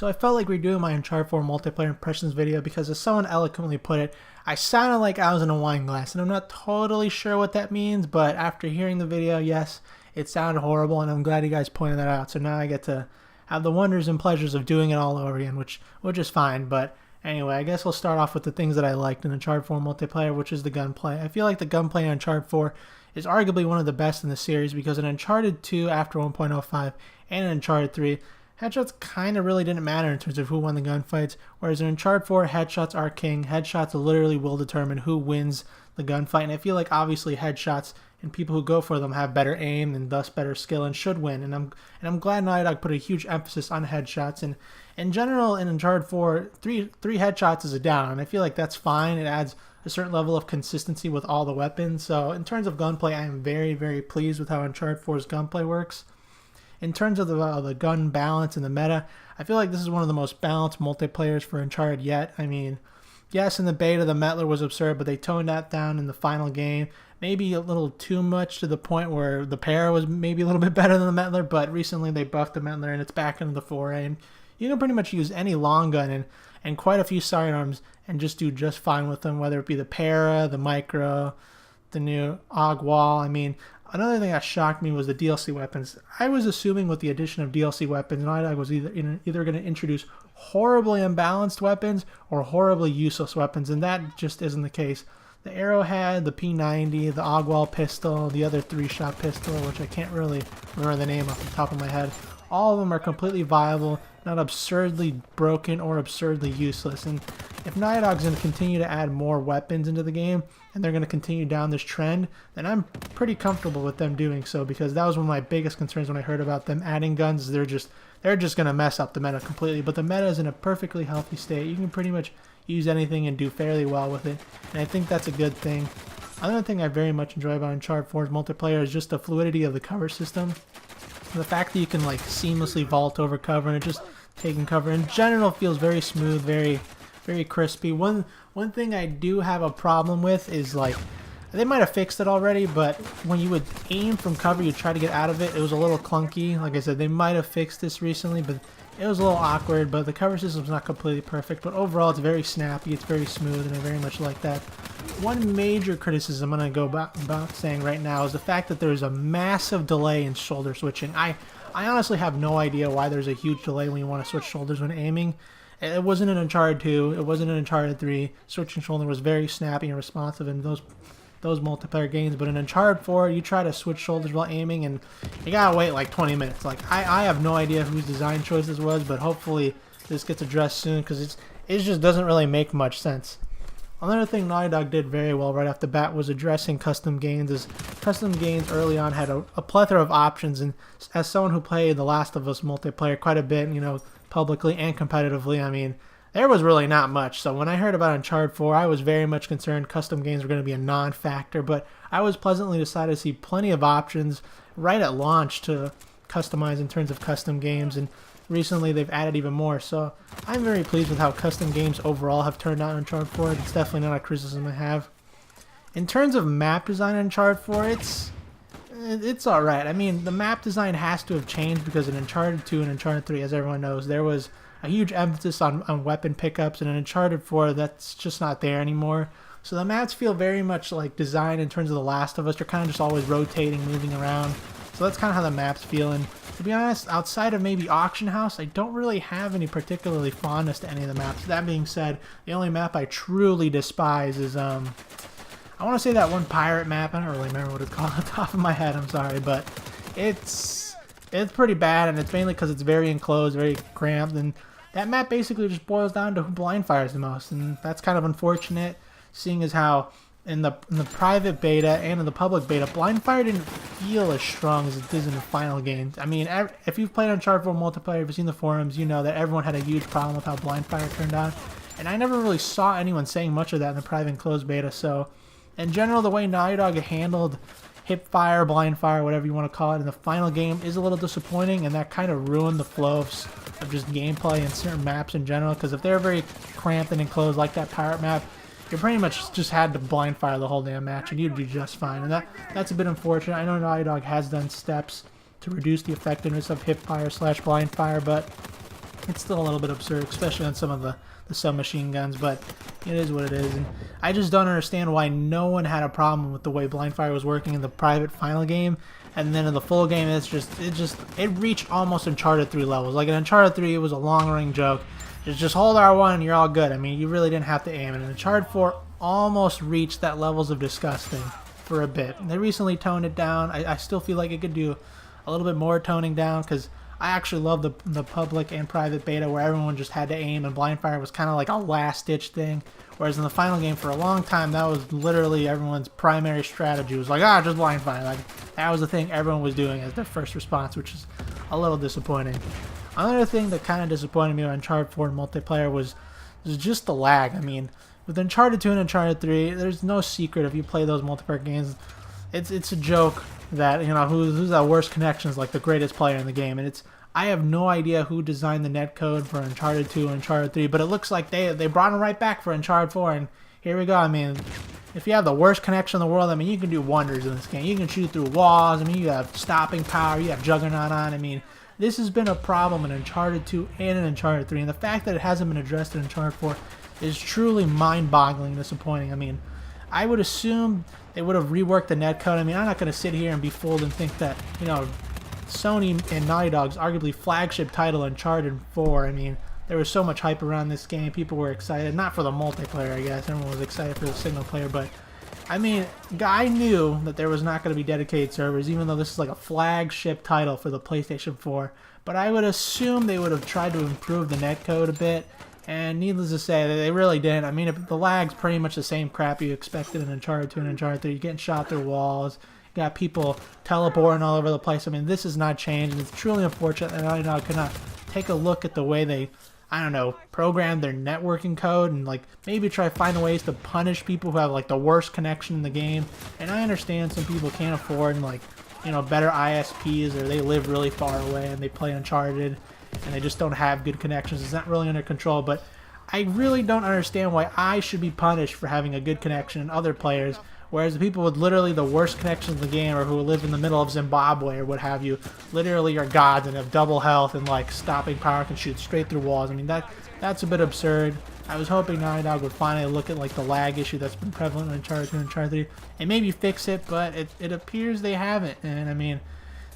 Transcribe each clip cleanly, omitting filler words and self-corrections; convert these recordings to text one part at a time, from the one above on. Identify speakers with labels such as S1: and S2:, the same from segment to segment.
S1: So I felt like redoing my Uncharted 4 multiplayer impressions video because, as someone eloquently put it, I sounded like I was in a wine glass, and I'm not totally sure what that means, but after hearing the video, yes, it sounded horrible, and I'm glad you guys pointed that out. So now I get to have the wonders and pleasures of doing it all over again, which is fine. But anyway, I guess we'll start off with the things that I liked in Uncharted 4 multiplayer, which is the gunplay. I feel like the gunplay in Uncharted 4 is arguably one of the best in the series because in Uncharted 2 after 1.05 and in Uncharted 3, headshots kind of really didn't matter in terms of who won the gunfights, whereas in Uncharted 4, headshots are king. Headshots literally will determine who wins the gunfight, and I feel like obviously headshots and people who go for them have better aim and thus better skill and should win. And I'm glad Naughty Dog put a huge emphasis on headshots. And in general, in Uncharted 4, three headshots is a down, and I feel like that's fine. It adds a certain level of consistency with all the weapons. So in terms of gunplay, I am very, very pleased with how Uncharted 4's gunplay works. In terms of the gun balance and the meta, I feel like this is one of the most balanced multiplayers for Uncharted yet. I mean, yes, in the beta, the Metler was absurd, but they toned that down in the final game. Maybe a little too much to the point where the Para was maybe a little bit better than the Metler, but recently they buffed the Metler and it's back into the foray. And you can pretty much use any long gun and quite a few sidearms and just do just fine with them, whether it be the Para, the Micro, the new AUG wall. I mean, another thing that shocked me was the DLC weapons. I was assuming with the addition of DLC weapons, Naughty Dog was either going to introduce horribly unbalanced weapons or horribly useless weapons, and that just isn't the case. The Arrowhead, the P90, the AUG wall pistol, the other 3-shot pistol, which I can't really remember the name off the top of my head, all of them are completely viable, not absurdly broken or absurdly useless. And if Naughty Dog's going to continue to add more weapons into the game, and they're going to continue down this trend, then I'm pretty comfortable with them doing so, because that was one of my biggest concerns when I heard about them adding guns. They're just going to mess up the meta completely, but the meta is in a perfectly healthy state. You can pretty much use anything and do fairly well with it, and I think that's a good thing. Another thing I very much enjoy about Uncharted 4's multiplayer is just the fluidity of the cover system. The fact that you can like seamlessly vault over cover and just taking cover in general feels very smooth, very crispy. One thing I do have a problem with is, like, they might have fixed it already, but when you would aim from cover, you try to get out of it, it was a little clunky. Like I said, they might have fixed this recently, but it was a little awkward. But the cover system's not completely perfect, but overall it's very snappy, it's very smooth, and I very much like that. One major criticism I'm going to go about saying right now is the fact that there's a massive delay in shoulder switching. I honestly have no idea why there's a huge delay when you want to switch shoulders when aiming. It wasn't in Uncharted 2, it wasn't in Uncharted 3. Switching shoulder was very snappy and responsive in those multiplayer games, but in Uncharted 4, you try to switch shoulders while aiming, and you gotta wait like 20 minutes. Like, I have no idea whose design choice this was, but hopefully this gets addressed soon, because it just doesn't really make much sense. Another thing Naughty Dog did very well right off the bat was addressing custom games. As custom games early on had a plethora of options, and as someone who played The Last of Us multiplayer quite a bit, you know, publicly and competitively, I mean, there was really not much. So when I heard about Uncharted 4, I was very much concerned custom games were going to be a non-factor, but I was pleasantly decided to see plenty of options right at launch to customize in terms of custom games, and recently they've added even more. So I'm very pleased with how custom games overall have turned out in Uncharted 4. It's definitely not a criticism I have. In terms of map design in Uncharted 4, it's alright. I mean, the map design has to have changed because in Uncharted 2 and Uncharted 3, as everyone knows, there was a huge emphasis on weapon pickups, and in Uncharted 4, that's just not there anymore. So the maps feel very much like designed in terms of The Last of Us. You're kind of just always rotating, moving around. So that's kind of how the maps feel. And to be honest, outside of maybe Auction House, I don't really have any particularly fondness to any of the maps. That being said, the only map I truly despise is, I want to say that one pirate map. I don't really remember what it's called on the top of my head, I'm sorry, but it's pretty bad, and it's mainly because it's very enclosed, very cramped, and that map basically just boils down to who blind fires the most, and that's kind of unfortunate, seeing as how in the private beta and in the public beta, blind fire didn't feel as strong as it did in the final games. I mean, if you've played Uncharted 4 multiplayer, if you've seen the forums, you know that everyone had a huge problem with how blind fire turned out, and I never really saw anyone saying much of that in the private and closed beta. So in general, the way Naughty Dog handled hip fire, blind fire, whatever you want to call it, in the final game is a little disappointing, and that kind of ruined the flow of just gameplay and certain maps in general, because if they're very cramped and enclosed like that pirate map, you pretty much just had to blind fire the whole damn match and you'd do just fine, and that's a bit unfortunate. I know Naughty Dog has done steps to reduce the effectiveness of hip fire / blind fire, but it's still a little bit absurd, especially on some of the submachine guns, but it is what it is. And I just don't understand why no one had a problem with the way blind fire was working in the private final game, and then in the full game it reached almost Uncharted 3 levels. Like in Uncharted 3 it was a long running joke. Just hold R1 and you're all good. I mean, you really didn't have to aim. And Uncharted 4 almost reached that levels of disgusting for a bit. They recently toned it down. I still feel like it could do a little bit more toning down, because I actually love the public and private beta where everyone just had to aim, and blind fire was kind of like a last-ditch thing. Whereas in the final game, for a long time, that was literally everyone's primary strategy. It was like, just blind fire. Like, that was the thing everyone was doing as their first response, which is a little disappointing. Another thing that kind of disappointed me on Uncharted 4 multiplayer was just the lag. I mean, with Uncharted 2 and Uncharted 3, there's no secret if you play those multiplayer games. It's a joke that, you know, who's that worst connection is like the greatest player in the game. And I have no idea who designed the netcode for Uncharted 2 and Uncharted 3, but it looks like they brought them right back for Uncharted 4, and here we go. I mean, if you have the worst connection in the world, I mean, you can do wonders in this game. You can shoot through walls. I mean, you have stopping power. You have Juggernaut on. I mean, this has been a problem in Uncharted 2 and in Uncharted 3, and the fact that it hasn't been addressed in Uncharted 4 is truly mind-boggling disappointing. I mean, I would assume they would have reworked the netcode. I mean, I'm not going to sit here and be fooled and think that, you know, Sony and Naughty Dog's arguably flagship title, Uncharted 4, I mean, there was so much hype around this game. People were excited, not for the multiplayer, I guess. Everyone was excited for the single player, but I mean, I knew that there was not going to be dedicated servers, even though this is like a flagship title for the PlayStation 4. But I would assume they would have tried to improve the netcode a bit, and needless to say, they really didn't. I mean, the lag's pretty much the same crap you expected in Uncharted 2 and Uncharted 3. You're getting shot through walls. You got people teleporting all over the place. I mean, this has not changed, and it's truly unfortunate that Naughty Dog could not take a look at the way they, I don't know, program their networking code and like maybe try to find ways to punish people who have like the worst connection in the game. And I understand some people can't afford like, you know, better ISPs, or they live really far away and they play Uncharted and they just don't have good connections. It's not really under control, but I really don't understand why I should be punished for having a good connection and other players, whereas the people with literally the worst connections in the game, or who live in the middle of Zimbabwe or what have you, literally are gods and have double health and like stopping power, can shoot straight through walls. I mean, that's a bit absurd. I was hoping Naughty Dog would finally look at like the lag issue that's been prevalent in Uncharted 2 and Uncharted 3 and maybe fix it, but it appears they haven't. And I mean,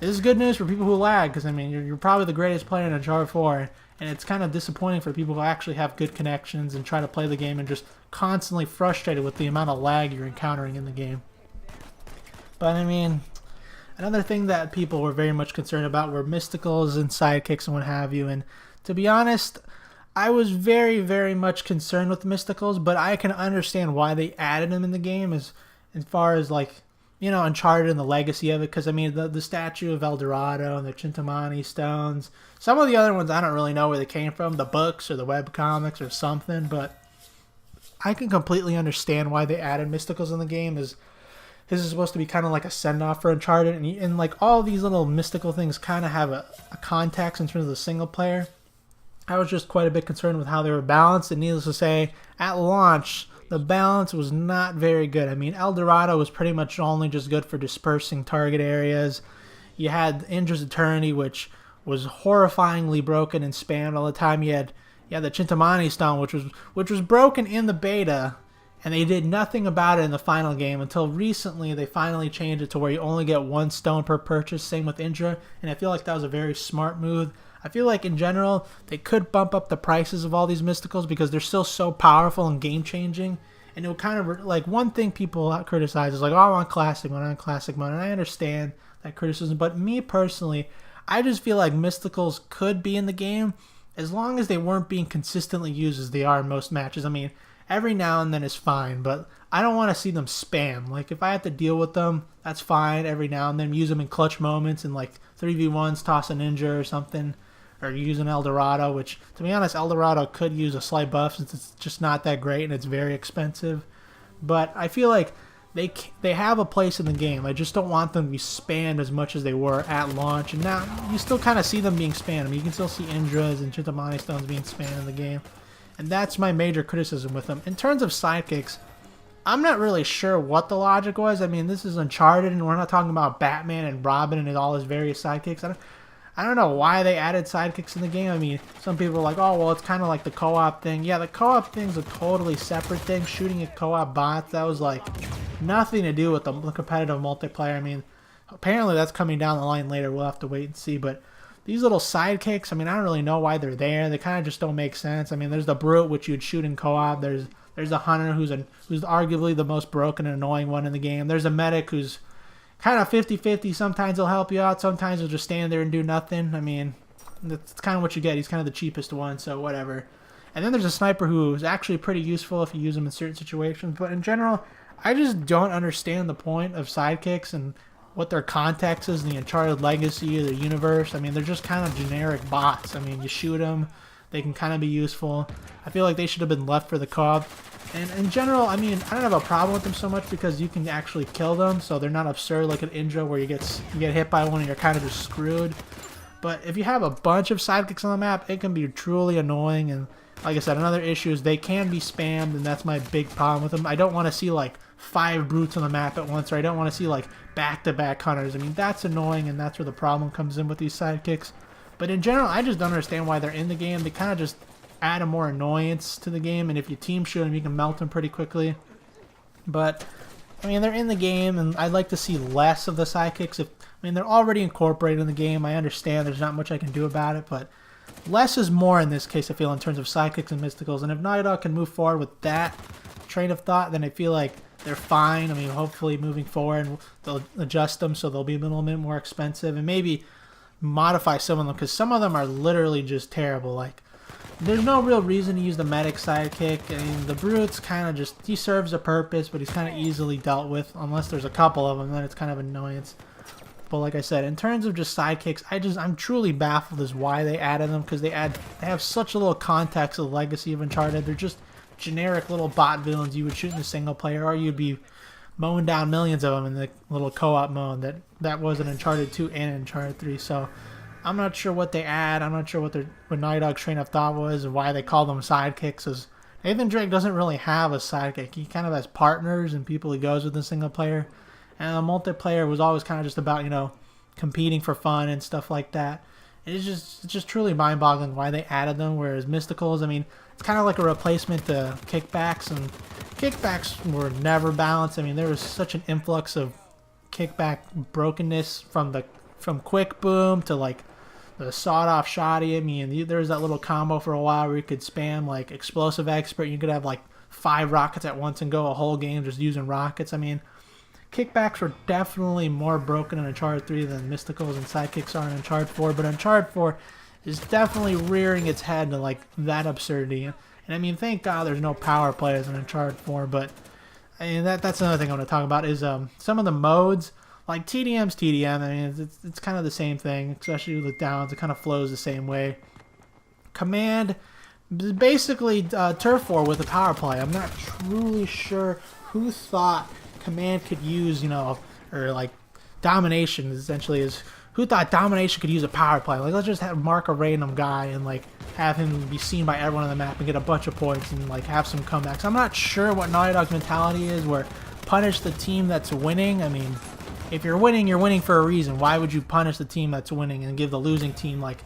S1: this is good news for people who lag, because I mean, you're probably the greatest player in Uncharted 4, and it's kind of disappointing for people who actually have good connections and try to play the game and just constantly frustrated with the amount of lag you're encountering in the game. But I mean, another thing that people were very much concerned about were mysticals and sidekicks and what have you, and to be honest, I was very, very much concerned with mysticals, but I can understand why they added them in the game as far as like, you know, Uncharted and the legacy of it, because I mean, the statue of El Dorado and the Chintamani stones, some of the other ones I don't really know where they came from, the books or the webcomics or something, but I can completely understand why they added mysticals in the game. This is supposed to be kind of like a send-off for Uncharted, and like all these little mystical things kind of have a context in terms of the single player. I was just quite a bit concerned with how they were balanced, and needless to say, at launch, the balance was not very good. I mean, El Dorado was pretty much only just good for dispersing target areas. You had Indra's Eternity, which was horrifyingly broken and spammed all the time. You had the Chintamani Stone, which was broken in the beta, and they did nothing about it in the final game until recently. They finally changed it to where you only get one stone per purchase, same with Indra, and I feel like that was a very smart move. I feel like in general, they could bump up the prices of all these mysticals because they're still so powerful and game-changing. And it would kind of, like, one thing people criticize is like, oh, I want classic mode, and I understand that criticism. But me personally, I just feel like mysticals could be in the game as long as they weren't being consistently used as they are in most matches. I mean, every now and then is fine, but I don't want to see them spam. Like, if I have to deal with them, that's fine every now and then. Use them in clutch moments and, like, 3v1s, toss a ninja or something. Or use an El Dorado, which, to be honest, El Dorado could use a slight buff since it's just not that great and it's very expensive. But I feel like they have a place in the game. I just don't want them to be spammed as much as they were at launch. And now you still kind of see them being spammed. I mean, you can still see Indras and Chintamani Stones being spammed in the game. And that's my major criticism with them. In terms of sidekicks, I'm not really sure what the logic was. I mean, this is Uncharted, and we're not talking about Batman and Robin and all his various sidekicks. I don't know why they added sidekicks in the game. I mean, some people are like, oh, well, it's kind of like the co-op thing. Yeah, the co-op thing's a totally separate thing. Shooting at co-op bots, that was like nothing to do with the competitive multiplayer. I mean, apparently that's coming down the line later. We'll have to wait and see. But these little sidekicks, I mean, I don't really know why they're there. They kind of just don't make sense. I mean, there's the Brute, which you'd shoot in co-op. There's a Hunter, who's arguably the most broken and annoying one in the game. There's a Medic, who's kind of 50-50. Sometimes he'll help you out. Sometimes he'll just stand there and do nothing. I mean, that's kind of what you get. He's kind of the cheapest one, so whatever. And then there's a Sniper, who's actually pretty useful if you use him in certain situations. But in general, I just don't understand the point of sidekicks and what their context is in the Uncharted legacy or the universe. I mean, they're just kind of generic bots. I mean, you shoot them, they can kind of be useful. I feel like they should have been left for the co-op. And in general, I mean, I don't have a problem with them so much because you can actually kill them, so they're not absurd like an Indra where you get hit by one and you're kind of just screwed. But if you have a bunch of sidekicks on the map, it can be truly annoying. And like I said, another issue is they can be spammed, and that's my big problem with them. I don't want to see like 5 brutes on the map at once, or I don't want to see like back-to-back hunters. I mean, that's annoying, and that's where the problem comes in with these sidekicks. But in general, I just don't understand why they're in the game. They kind of just add a more annoyance to the game, and if you team shoot them, you can melt them pretty quickly. But I mean, they're in the game, and I'd like to see less of the sidekicks. I mean, they're already incorporated in the game. I understand there's not much I can do about it, but less is more in this case, I feel, in terms of sidekicks and mysticals. And if Naughty Dog can move forward with that train of thought, then I feel like they're fine. I mean, hopefully moving forward, they'll adjust them so they'll be a little bit more expensive, and maybe modify some of them, because some of them are literally just terrible. Like, there's no real reason to use the Medic sidekick. I mean, the Brute's kind of just, he serves a purpose, but he's kind of easily dealt with, unless there's a couple of them, then it's kind of annoyance. But like I said, in terms of just sidekicks, I'm truly baffled as why they added them, because they have such a little context of the legacy of Uncharted. They're just generic little bot villains you would shoot in the single player, or you'd be mowing down millions of them in the little co-op mode that was in Uncharted 2 and Uncharted 3. So I'm not sure what they add. I'm not sure what Naughty Dog's train of thought was and why they call them sidekicks. As Nathan Drake doesn't really have a sidekick. He kind of has partners and people he goes with in single player. And the multiplayer was always kind of just about, you know, competing for fun and stuff like that. It's just truly mind-boggling why they added them, whereas Mysticals, I mean, it's kind of like a replacement to kickbacks, and kickbacks were never balanced. I mean, there was such an influx of kickback brokenness from quick boom to like the sawed-off shotty. I mean, there was that little combo for a while where you could spam like explosive expert. You could have like 5 rockets at once and go a whole game just using rockets. I mean, kickbacks were definitely more broken in Uncharted 3 than Mysticals and sidekicks are in Uncharted 4, but Uncharted 4 is definitely rearing its head to like that absurdity. And I mean, thank God there's no power plays in Uncharted 4, but I mean, that's another thing I want to talk about is some of the modes. Like TDM's TDM, I mean, it's kind of the same thing, especially with downs. It kind of flows the same way. Command is basically Turf War with a power play. I'm not truly sure who thought Command could use, you know, or like Domination essentially is who thought Domination could use a power play. Like, let's just mark a random guy and like have him be seen by everyone on the map and get a bunch of points and like have some comebacks. I'm not sure what Naughty Dog's mentality is, where punish the team that's winning. I mean, if you're winning for a reason. Why would you punish the team that's winning and give the losing team like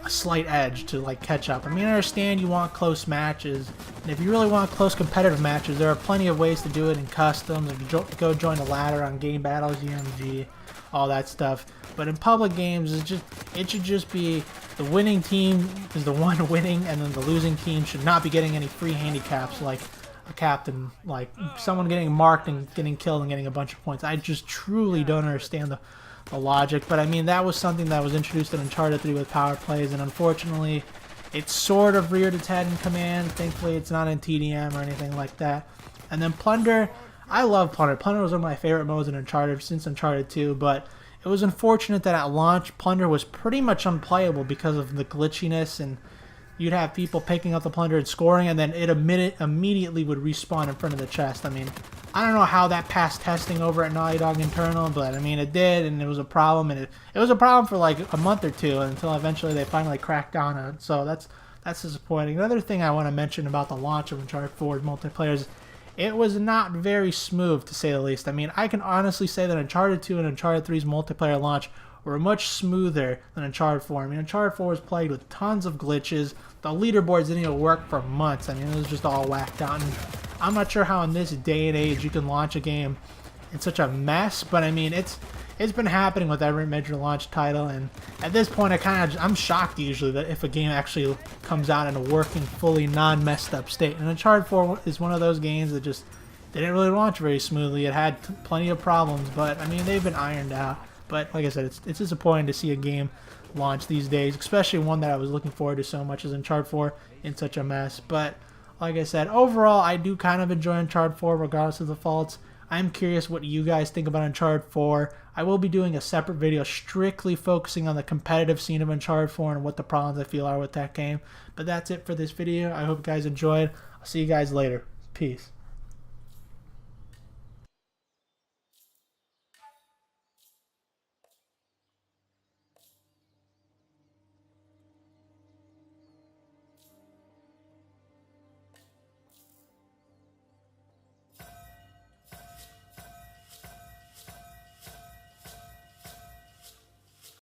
S1: a slight edge to like catch up? I mean, I understand you want close matches, and if you really want close competitive matches, there are plenty of ways to do it in customs. Like go join a ladder on game battles, UMG, all that stuff. But in public games, it should just be the winning team is the one winning, and then the losing team should not be getting any free handicaps like a captain, like someone getting marked and getting killed and getting a bunch of points. I just truly don't understand the logic. But I mean, that was something that was introduced in Uncharted 3 with power plays, and unfortunately it sort of reared its head in Command. Thankfully it's not in TDM or anything like that. And then Plunder, I love Plunder. Plunder was one of my favorite modes in Uncharted since Uncharted 2, but it was unfortunate that at launch Plunder was pretty much unplayable because of the glitchiness, and you'd have people picking up the Plunder and scoring, and then it immediately would respawn in front of the chest. I mean, I don't know how that passed testing over at Naughty Dog internal, but I mean, it did, and it was a problem, and it was a problem for like a month or two until eventually they finally cracked down on it. So that's disappointing. Another thing I want to mention about the launch of Uncharted 4's multiplayer is it was not very smooth, to say the least. I mean, I can honestly say that Uncharted 2 and Uncharted 3's multiplayer launch were much smoother than Uncharted 4. I mean, Uncharted 4 was plagued with tons of glitches. The leaderboards didn't even work for months. I mean, it was just all whacked out. And I'm not sure how in this day and age you can launch a game in such a mess, but I mean, it's been happening with every major launch title, and at this point I'm shocked usually that if a game actually comes out in a working, fully non-messed up state. And Uncharted 4 is one of those games that just didn't really launch very smoothly. It had plenty of problems, but I mean, they've been ironed out. But like I said, it's disappointing to see a game launch these days, especially one that I was looking forward to so much as Uncharted 4 in such a mess. But like I said, overall, I do kind of enjoy Uncharted 4 regardless of the faults. I'm curious what you guys think about Uncharted 4. I will be doing a separate video strictly focusing on the competitive scene of Uncharted 4 and what the problems I feel are with that game. But that's it for this video. I hope you guys enjoyed. I'll see you guys later. Peace.